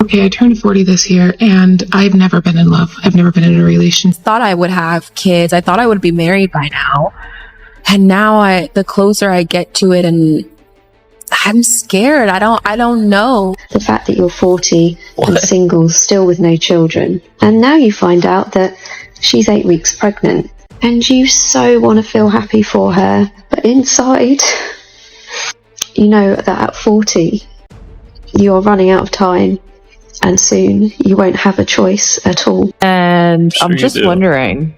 Okay, I turned 40 this year and I've never been in love. I've never been in a relationship. Thought I would have kids. I thought I would be married by now. And now the closer I get to it, and I'm scared. I don't know. The fact that you're 40 and single, still with no children. And now you find out that she's 8 weeks pregnant. And you so want to feel happy for her. But inside, you know that at 40, you're running out of time. And soon you won't have a choice at all. And I'm just wondering,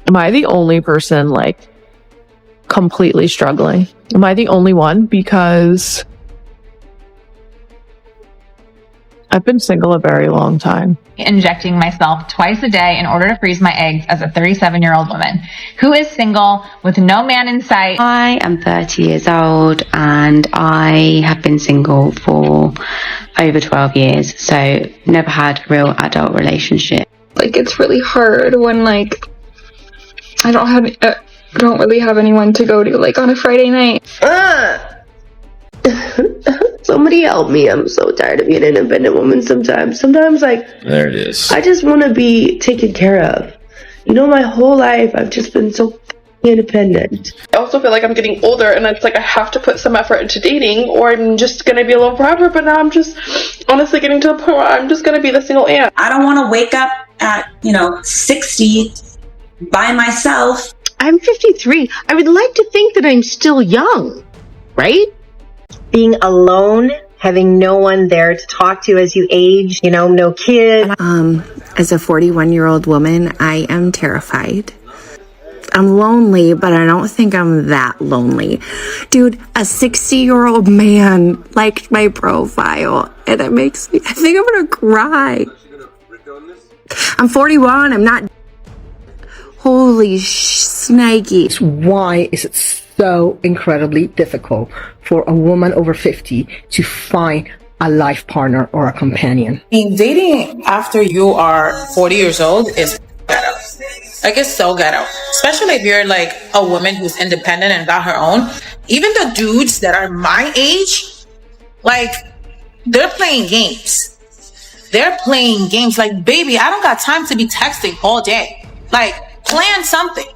am I the only person like completely struggling? Am I the only one? Because I've been single a very long time. Injecting myself twice a day in order to freeze my eggs as a 37-year-old woman who is single with no man in sight. I am 30 years old and I have been single for over 12 years, so never had a real adult relationship. Like, it's really hard when like I don't really have anyone to go to like on a Friday night. Somebody help me. I'm so tired of being an independent woman sometimes. Sometimes, like, there it is. I just want to be taken care of. You know, my whole life, I've just been so independent. I also feel like I'm getting older and it's like I have to put some effort into dating or I'm just going to be alone forever. But now I'm just honestly getting to the point where I'm just going to be the single aunt. I don't want to wake up at, 60 by myself. I'm 53. I would like to think that I'm still young, right? Being alone, having no one there to talk to as you age, no kids. As a 41-year-old woman, I am terrified. I'm lonely, but I don't think I'm that lonely. Dude, a 60-year-old man liked my profile, and it makes me, I think I'm gonna cry. I'm 41, I'm not. Holy snaky. Why is it so incredibly difficult for a woman over 50 to find a life partner or a companion? I mean, dating after you are 40 years old is ghetto. Like, it's so ghetto. Especially if you're like a woman who's independent and got her own. Even the dudes that are my age, like, they're playing games. They're playing games. Like, baby, I don't got time to be texting all day. Like, plan something.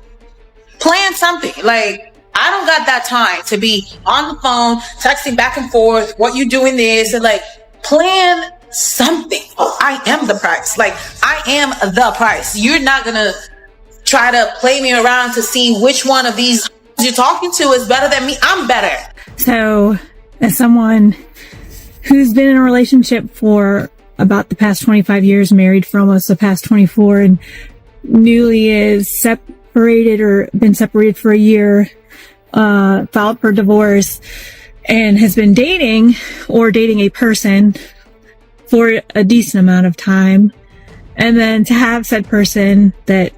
Plan something. Like, I don't got that time to be on the phone, texting back and forth, what you doing this, and like, plan something. I am the price. Like, I am the price. You're not gonna try to play me around to see which one of these you're talking to is better than me. I'm better. So, as someone who's been in a relationship for about the past 25 years, married for almost the past 24, and newly is separated or been separated for a year, filed for divorce, and has been dating or dating a person for a decent amount of time, and then to have said person that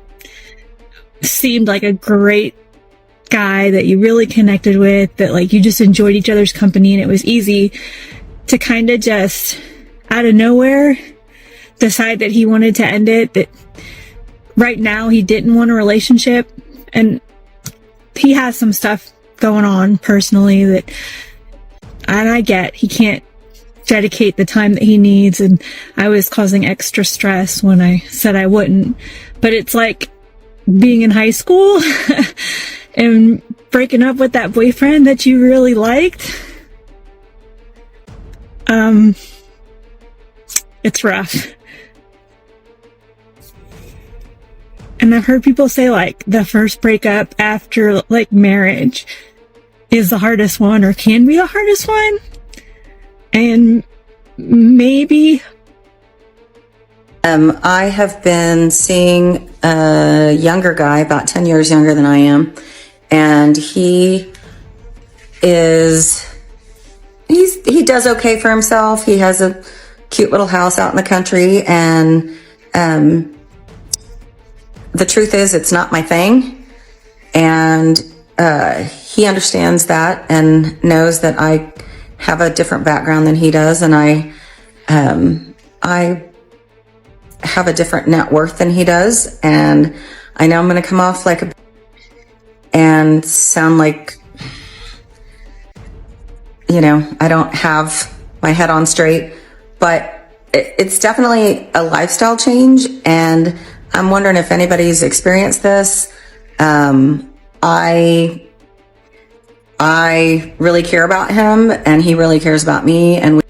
seemed like a great guy that you really connected with, that like you just enjoyed each other's company and it was easy, to kind of just out of nowhere decide that he wanted to end it, that right now he didn't want a relationship, and he has some stuff going on personally that, and I get he can't dedicate the time that he needs, and I was causing extra stress when I said I wouldn't, but it's like being in high school and breaking up with that boyfriend that you really liked. It's rough. And I've heard people say like the first breakup after like marriage is the hardest one, or can be the hardest one. And maybe I have been seeing a younger guy, about 10 years younger than I am, and he does okay for himself. He has a cute little house out in the country, and the truth is it's not my thing, and he understands that and knows that I have a different background than he does, and I have a different net worth than he does, and I know I'm going to come off like and sound like, I don't have my head on straight, but it's definitely a lifestyle change, and I'm wondering if anybody's experienced this. I really care about him, and he really cares about me, and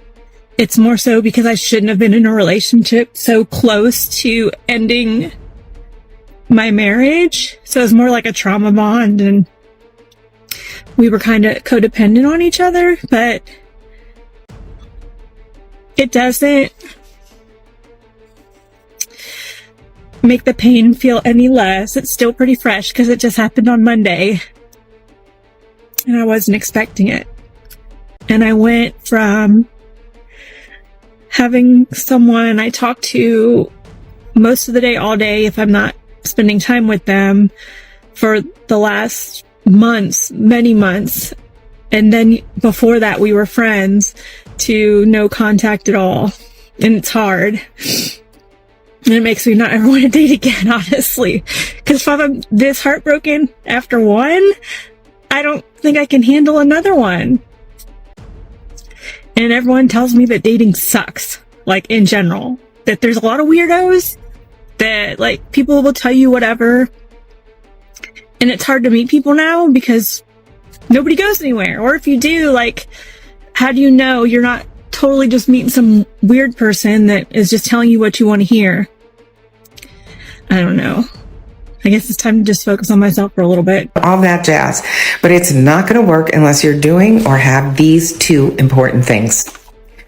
it's more so because I shouldn't have been in a relationship so close to ending my marriage. So it's more like a trauma bond, and we were kind of codependent on each other, but it doesn't make the pain feel any less. It's still pretty fresh because it just happened on Monday and I wasn't expecting it. And I went from having someone I talk to most of the day, all day, if I'm not spending time with them for the last months, many months. And then before that, we were friends, to no contact at all. And it's hard. And it makes me not ever want to date again, honestly. Because if I'm this heartbroken after one, I don't think I can handle another one. And everyone tells me that dating sucks, like in general. That there's a lot of weirdos, that like people will tell you whatever. And it's hard to meet people now because nobody goes anywhere. Or if you do, like, how do you know you're not totally just meeting some weird person that is just telling you what you want to hear? I don't know. I guess it's time to just focus on myself for a little bit. All that jazz. But it's not going to work unless you're doing or have these two important things.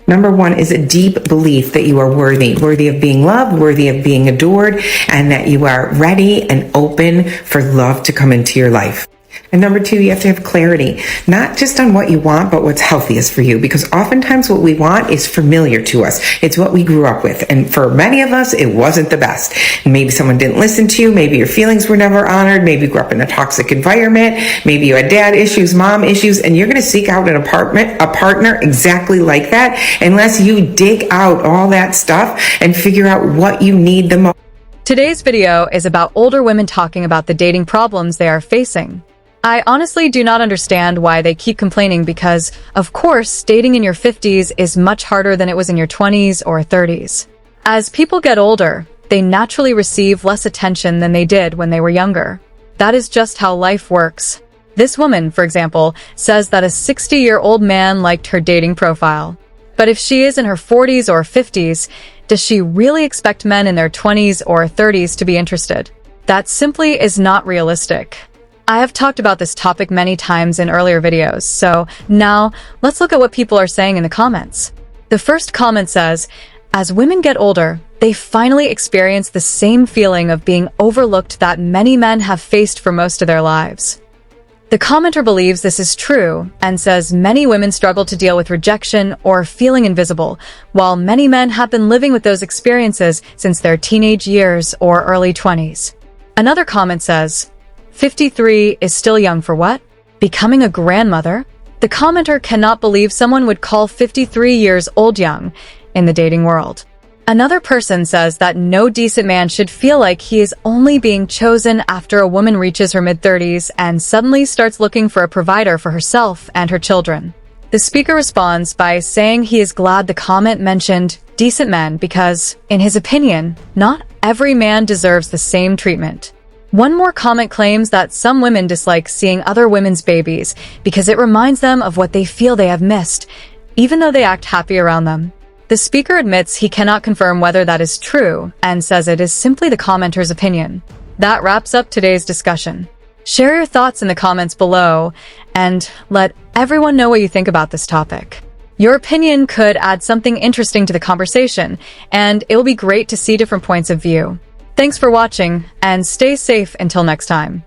Number one is a deep belief that you are worthy of being loved, worthy of being adored, and that you are ready and open for love to come into your life. And number two, you have to have clarity, not just on what you want, but what's healthiest for you. Because oftentimes what we want is familiar to us. It's what we grew up with. And for many of us, it wasn't the best. Maybe someone didn't listen to you. Maybe your feelings were never honored. Maybe you grew up in a toxic environment. Maybe you had dad issues, mom issues, and you're going to seek out a partner exactly like that unless you dig out all that stuff and figure out what you need the most. Today's video is about older women talking about the dating problems they are facing. I honestly do not understand why they keep complaining because, of course, dating in your 50s is much harder than it was in your 20s or 30s. As people get older, they naturally receive less attention than they did when they were younger. That is just how life works. This woman, for example, says that a 60-year-old man liked her dating profile. But if she is in her 40s or 50s, does she really expect men in their 20s or 30s to be interested? That simply is not realistic. I have talked about this topic many times in earlier videos, so now let's look at what people are saying in the comments. The first comment says, as women get older, they finally experience the same feeling of being overlooked that many men have faced for most of their lives. The commenter believes this is true and says many women struggle to deal with rejection or feeling invisible, while many men have been living with those experiences since their teenage years or early 20s. Another comment says, 53 is still young for what? Becoming a grandmother? The commenter cannot believe someone would call 53 years old young in the dating world. Another person says that no decent man should feel like he is only being chosen after a woman reaches her mid-30s and suddenly starts looking for a provider for herself and her children. The speaker responds by saying he is glad the comment mentioned decent men because, in his opinion, not every man deserves the same treatment. One more comment claims that some women dislike seeing other women's babies because it reminds them of what they feel they have missed, even though they act happy around them. The speaker admits he cannot confirm whether that is true and says it is simply the commenter's opinion. That wraps up today's discussion. Share your thoughts in the comments below and let everyone know what you think about this topic. Your opinion could add something interesting to the conversation, and it will be great to see different points of view. Thanks for watching, and stay safe until next time.